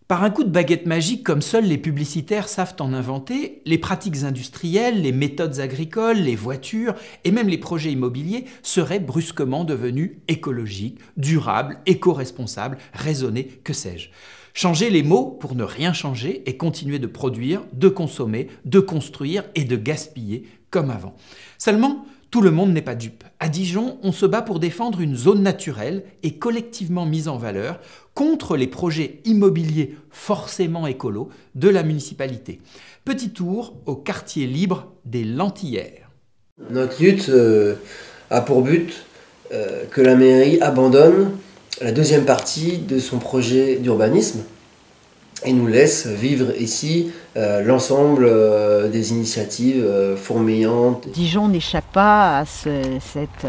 Par un coup de baguette magique comme seuls les publicitaires savent en inventer, les pratiques industrielles, les méthodes agricoles, les voitures et même les projets immobiliers seraient brusquement devenus écologiques, durables, éco-responsables, raisonnés, que sais-je. Changer les mots pour ne rien changer et continuer de produire, de consommer, de construire et de gaspiller comme avant. Seulement, tout le monde n'est pas dupe. À Dijon, on se bat pour défendre une zone naturelle et collectivement mise en valeur contre les projets immobiliers forcément écolos de la municipalité. Petit tour au quartier libre des Lentillères. Notre lutte a pour but que la mairie abandonne la deuxième partie de son projet d'urbanisme et nous laisse vivre ici l'ensemble des initiatives fourmillantes. Dijon n'échappe pas à cette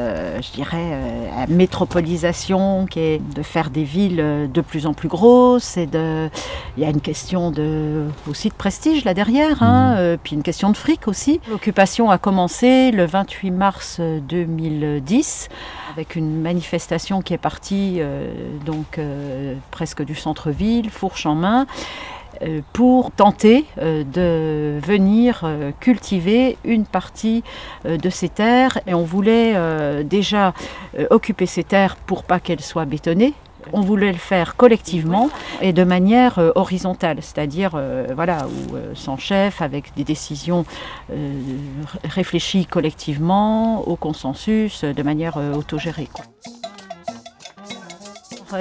métropolisation qui est de faire des villes de plus en plus grosses. Il y a une question aussi de prestige là derrière, puis une question de fric aussi. L'occupation a commencé le 28 mars 2010 avec une manifestation qui est partie presque du centre-ville, fourche en main, pour tenter de venir cultiver une partie de ces terres. Et on voulait déjà occuper ces terres pour pas qu'elles soient bétonnées. On voulait le faire collectivement et de manière horizontale, c'est-à-dire sans chef, avec des décisions réfléchies collectivement, au consensus, de manière autogérée.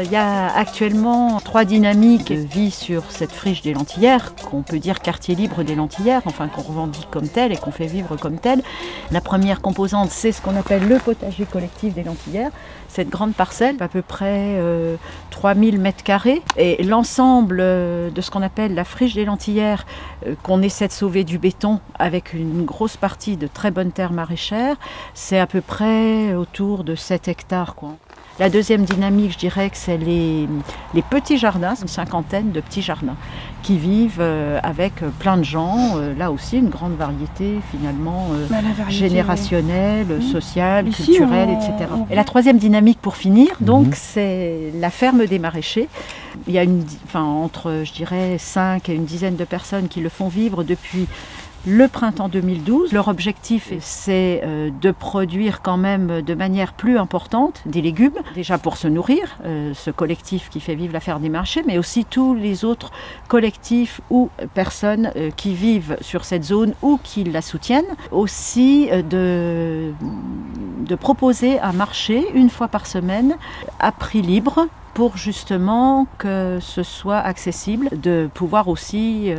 Il y a actuellement 3 dynamiques de vie sur cette friche des Lentillères, qu'on peut dire quartier libre des Lentillères, qu'on revendique comme tel et qu'on fait vivre comme tel. La première composante, c'est ce qu'on appelle le potager collectif des Lentillères. Cette grande parcelle, à peu près 3000 m², et l'ensemble de ce qu'on appelle la friche des Lentillères, qu'on essaie de sauver du béton avec une grosse partie de très bonnes terres maraîchères, c'est à peu près autour de 7 hectares, quoi. La deuxième dynamique, je dirais que c'est les petits jardins, une cinquantaine de petits jardins qui vivent avec plein de gens, là aussi une grande variété finalement générationnelle, sociale, ici, culturelle, etc. Et la troisième dynamique pour finir, donc, c'est la ferme des maraîchers. Il y a entre, je dirais, 5 et une dizaine de personnes qui le font vivre depuis le printemps 2012. Leur objectif, c'est de produire quand même de manière plus importante des légumes, déjà pour se nourrir, ce collectif qui fait vivre la ferme des maraîchers, mais aussi tous les autres collectifs ou personnes qui vivent sur cette zone ou qui la soutiennent. Aussi de proposer un marché une fois par semaine à prix libre, pour justement que ce soit accessible, de pouvoir aussi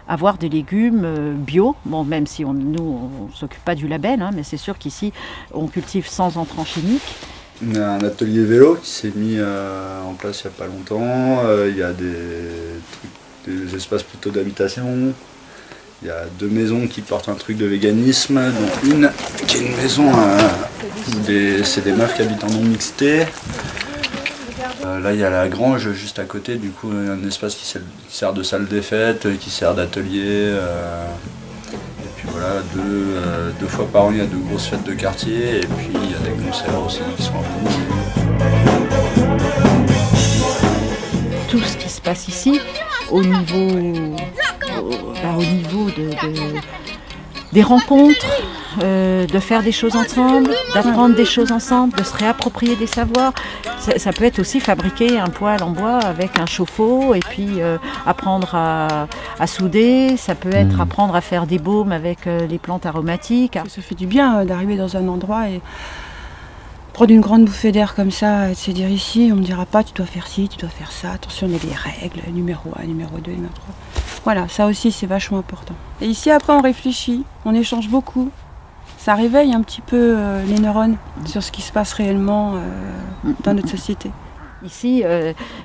avoir des légumes bio. Bon, même si nous, on ne s'occupe pas du label, mais c'est sûr qu'ici, on cultive sans entrants chimiques. On a un atelier vélo qui s'est mis en place il n'y a pas longtemps. Il y a des espaces plutôt d'habitation. Il y a 2 maisons qui portent un truc de véganisme. Donc une qui est une maison où c'est des meufs qui habitent en non-mixité. Là, il y a la grange juste à côté, du coup, un espace qui sert de salle des fêtes, qui sert d'atelier. Et puis voilà, 2 fois par an, il y a de grosses fêtes de quartier, et puis il y a des concerts aussi qui sont organisés. Tout ce qui se passe ici, au niveau des rencontres, de faire des choses ensemble, d'apprendre des choses ensemble, de se réapproprier des savoirs. Ça peut être aussi fabriquer un poêle en bois avec un chauffe-eau et puis apprendre à souder. Ça peut être apprendre à faire des baumes avec les plantes aromatiques. Ça fait du bien d'arriver dans un endroit et prendre une grande bouffée d'air comme ça, et de se dire ici, on ne me dira pas tu dois faire ci, tu dois faire ça, attention, il y a des règles, numéro 1, numéro 2, numéro 3. Voilà, ça aussi c'est vachement important. Et ici après on réfléchit, on échange beaucoup. Ça réveille un petit peu les neurones sur ce qui se passe réellement dans notre société. Ici,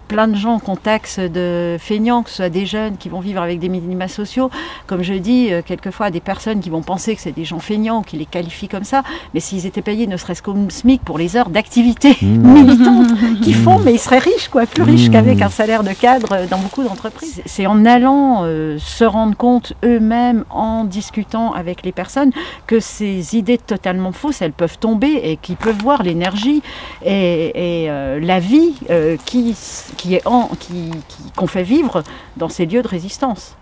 plein de gens qu'on taxe de feignants, que ce soit des jeunes qui vont vivre avec des minima sociaux. Comme je dis, quelquefois des personnes qui vont penser que c'est des gens feignants, qui les qualifient comme ça. Mais s'ils étaient payés ne serait-ce qu'au SMIC pour les heures d'activité militante qu'ils font, mais ils seraient riches, quoi, plus riches qu'avec un salaire de cadre dans beaucoup d'entreprises. C'est en allant se rendre compte eux-mêmes, en discutant avec les personnes, que ces idées totalement fausses, elles peuvent tomber et qu'ils peuvent voir l'énergie et la vie qu'on fait vivre dans ces lieux de résistance.